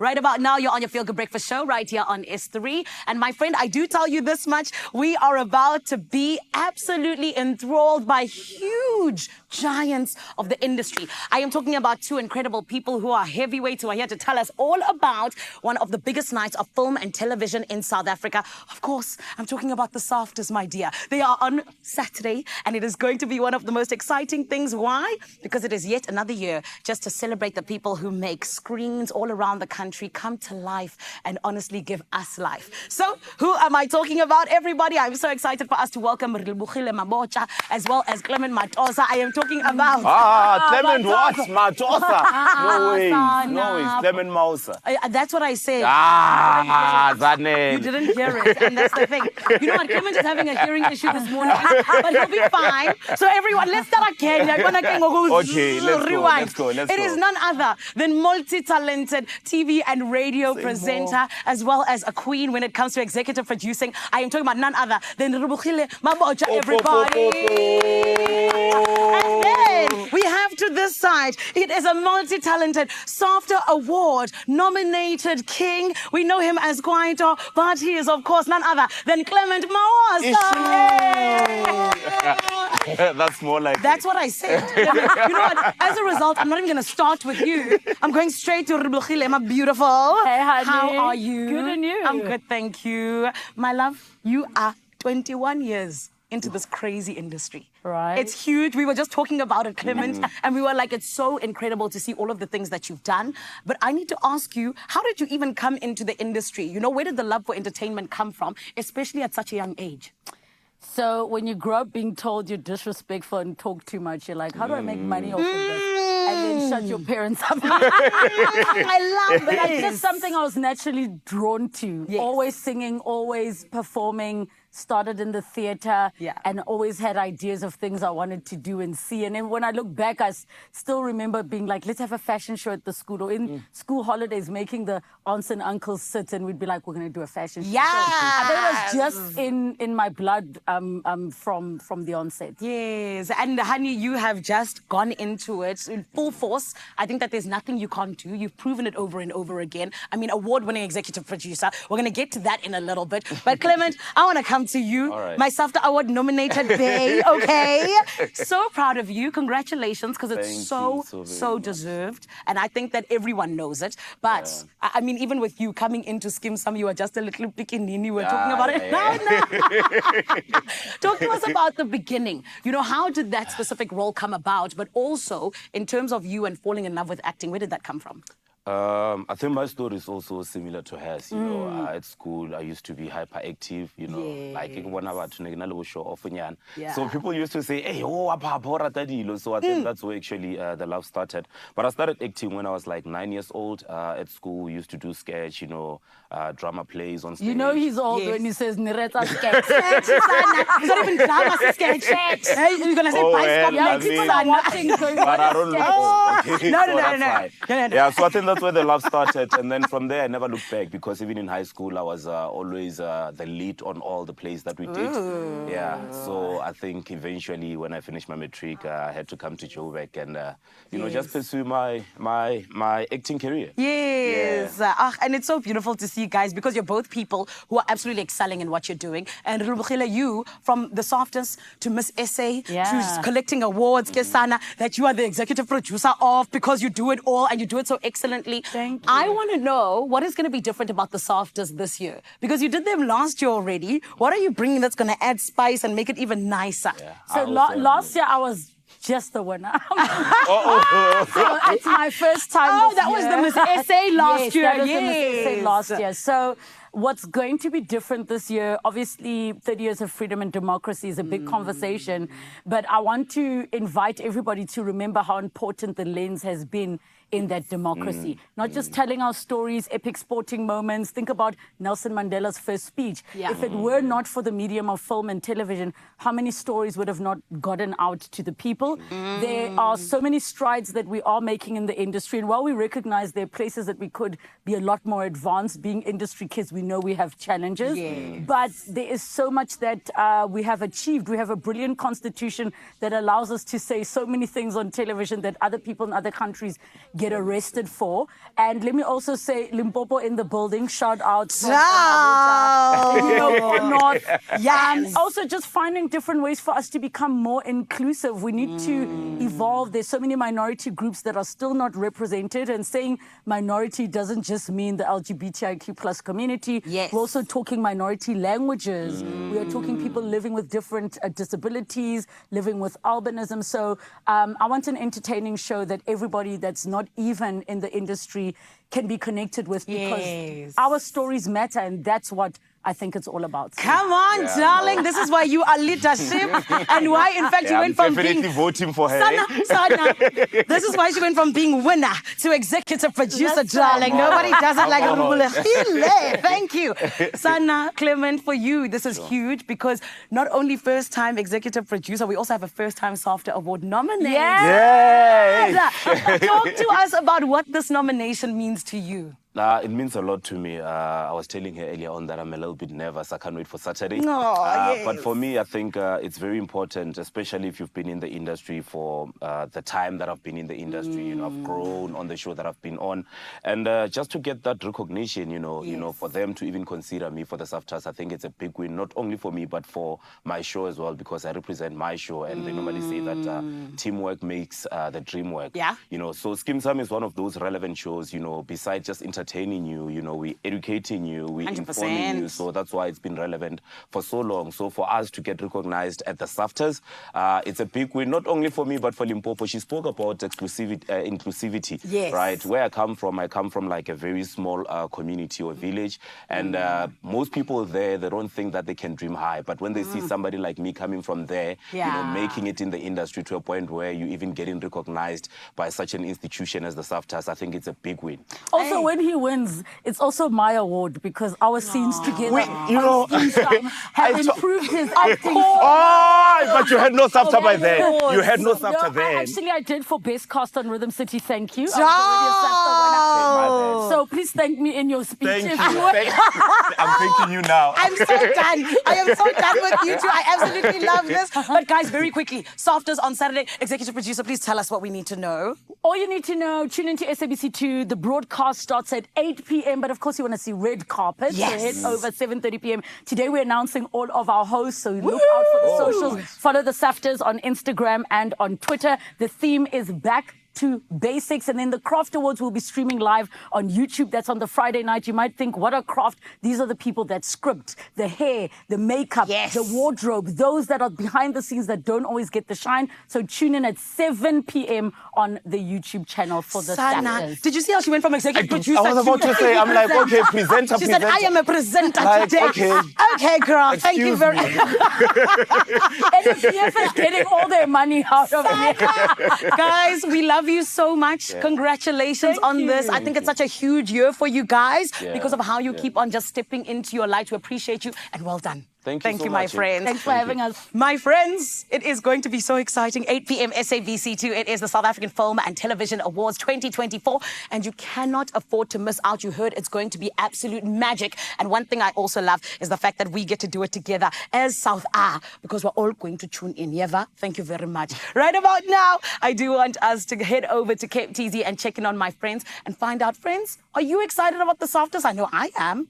Right about now, you're on your Feel Good Breakfast show right here on S3. And my friend, I do tell you this much, we are about to be absolutely enthralled by huge giants of the industry. I am talking about two incredible people who are heavyweights, who are here to tell us all about one of the biggest nights of film and television in South Africa. Of course, I'm talking about the SAFTAs, my dear. They are on Saturday, and it is going to be one of the most exciting things. Why? Because it is yet another year just to celebrate the people who make screens all around the country come to life and honestly give us life. So, who am I talking about, everybody? I'm so excited for us to welcome Relebogile Mabotja as well as Clement Maosa. I am talking about... Clement what? Maosa? No way. No way. Clement Maosa. That's what I said. That name. You didn't hear it, and that's the thing. You know what? Clement is having a hearing issue this morning, but he'll be fine. So everyone, let's start again. Okay, let's go. It is none other than multi-talented TV and radio presenter, as well as a queen when it comes to executive producing. I am talking about none other than Relebogile Mabotja, everybody. And then we have to this side, it is a multi-talented SAFTA Award nominated king. We know him as Kwaito, but he is, of course, none other than Clement Maosa. That's more like That's what I said. You know what? As a result, I'm not even going to start with you. I'm going straight to Relebogile, my beautiful. Hey, honey. How are you? Good, and you? I'm good, thank you. My love, you are 21 years into this crazy industry. Right. It's huge. We were just talking about it, Clement, and we were like, it's so incredible to see all of the things that you've done. But I need to ask you, how did you even come into the industry? You know, where did the love for entertainment come from, especially at such a young age? So when you grow up being told you're disrespectful and talk too much, you're like, how do I make money off of this? And then shut your parents up. I love But it. it's just something I was naturally drawn to. Yes. Always singing, always performing. Started in the theater and always had ideas of things I wanted to do and see. And then when I look back, I still remember being like, let's have a fashion show at the school, or in school holidays, making the aunts and uncles sit, and we'd be like, we're going to do a fashion show. Yeah. So I think it was just in my blood from the onset. Yes, and honey, you have just gone into it in full force. I think that there's nothing you can't do. You've proven it over and over again. I mean, award-winning executive producer. We're going to get to that in a little bit. But Clement, I want to come to you. Right. My SAFTA Award nominated bae, okay? So proud of you. Congratulations, because it's so deserved. And I think that everyone knows it. But, I mean, even with you coming into Skim Sam, you were just a little pikinini. We're talking about it now. Talk to us about the beginning. You know, how did that specific role come about? But also, in terms of you and falling in love with acting, where did that come from? I think my story is also similar to hers. You know, at school, I used to be hyperactive, you know, like show off. So people used to say, hey, so I think that's where actually the love started. But I started acting when I was like 9 years old. At school, we used to do sketch, you know, drama plays on stage. You know he's old when he says Nireta sketch. It's not even drama, sketch. Hey, you're going to say people are watching going, but I don't know. Okay, No. Yeah, so I think that's where the love started. And then from there, I never looked back, because even in high school, I was always the lead on all the plays that we did. Ooh. Yeah, so I think eventually when I finished my matric, I had to come to Joburg and, you know, just pursue my acting career. Yes. And it's so beautiful to see, guys, because you're both people who are absolutely excelling in what you're doing. And Relebogile, you, from the SAFTAs to Miss SA to collecting awards, Kesana, that you are the executive producer of, because you do it all and you do it so excellently. Thank you. I want to know what is going to be different about the SAFTAs this year, because you did them last year already. What are you bringing that's going to add spice and make it even nicer? Yeah, so last year I was just the winner. So it's my first time this that year. was the Miss SA last year. That was the Miss SA last year. So what's going to be different this year, obviously 30 years of freedom and democracy is a big conversation, but I want to invite everybody to remember how important the lens has been in that democracy. Not just telling our stories, epic sporting moments. Think about Nelson Mandela's first speech. Yeah. If it were not for the medium of film and television, how many stories would have not gotten out to the people? There are so many strides that we are making in the industry. And while we recognize there are places that we could be a lot more advanced, being industry kids, we know we have challenges. But there is so much that we have achieved. We have a brilliant constitution that allows us to say so many things on television that other people in other countries get arrested for. And let me also say, Limpopo in the building, shout out. North. Also just finding different ways for us to become more inclusive. We need to evolve. There's so many minority groups that are still not represented, and saying minority doesn't just mean the LGBTIQ plus community. We're also talking minority languages. We are talking people living with different disabilities, living with albinism. So I want an entertaining show that everybody that's not even in the industry can be connected with, because our stories matter, and that's what I think it's all about. Come on, darling. This is why you are leadership, and why, in fact, you went from being... definitely voting for her. Sana. This is why she went from being winner to executive producer, darling. Nobody does it like a Thank you. Sana, Clement, for you, this is huge, because not only first-time executive producer, we also have a first-time SAFTA Award nominee. Talk to us about what this nomination means to you. It means a lot to me. I was telling her earlier on that I'm a little bit nervous. I can't wait for Saturday. But for me, I think it's very important, especially if you've been in the industry for the time that I've been in the industry. You know, I've grown on the show that I've been on, and just to get that recognition, you know, for them to even consider me for the SAFTAs, I think it's a big win, not only for me but for my show as well, because I represent my show, and they normally say that teamwork makes the dream work. You know, so Skim Sam is one of those relevant shows. You know, besides just entertaining you, you know, we educating you, we informing you. So that's why it's been relevant for so long. So for us to get recognized at the SAFTAs, it's a big win, not only for me, but for Limpopo. She spoke about inclusivity, right? Where I come from like a very small community or village. And most people there, they don't think that they can dream high. But when they see somebody like me coming from there, you know, making it in the industry to a point where you even getting recognized by such an institution as the SAFTAs, I think it's a big win. Also, when he wins, it's also my award, because our scenes together have improved his acting. But you had no SAFTA by then. You had no SAFTA then. Actually, I did for Best Cast on Rhythm City. Thank you. Oh. So please thank me in your speech. Thank you. I'm thanking you now. I'm so done. I am so done with you two. I absolutely love this. But guys, very quickly, SAFTAs on Saturday. Executive producer, please tell us what we need to know. All you need to know, tune into SABC2. The broadcast starts at 8 p.m. But of course, you want to see red carpet. So head over 7:30 p.m. Today, we're announcing all of our hosts. So look out for the socials. Follow the SAFTAs on Instagram and on Twitter. The theme is back to basics, and then the Craft Awards will be streaming live on YouTube. That's on the Friday night. You might think, what a craft? These are the people that script, the hair, the makeup, the wardrobe, those that are behind the scenes that don't always get the shine. So tune in at 7 p.m. on the YouTube channel for the SAFTAs. Did you see how she went from executive producer? I was about to say, I'm like, okay, presenter. She said, I am a presenter today. Okay, girl, thank you very much. NFTF is getting all their money out of it. Guys, we love you so much. Congratulations on this. I think it's such a huge year for you guys because of how you keep on just stepping into your light. We appreciate you, and well done. Thank you, my friends. Thanks for having us. My friends, it is going to be so exciting. 8 p.m. SABC2. It is the South African Film and Television Awards 2024, and you cannot afford to miss out. You heard it's going to be absolute magic. And one thing I also love is the fact that we get to do it together as South A, because we're all going to tune in. Yeva, thank you very much. Right about now, I do want us to head over to Cape TZ and check in on my friends and find out, friends, are you excited about the SAFTAs? I know I am.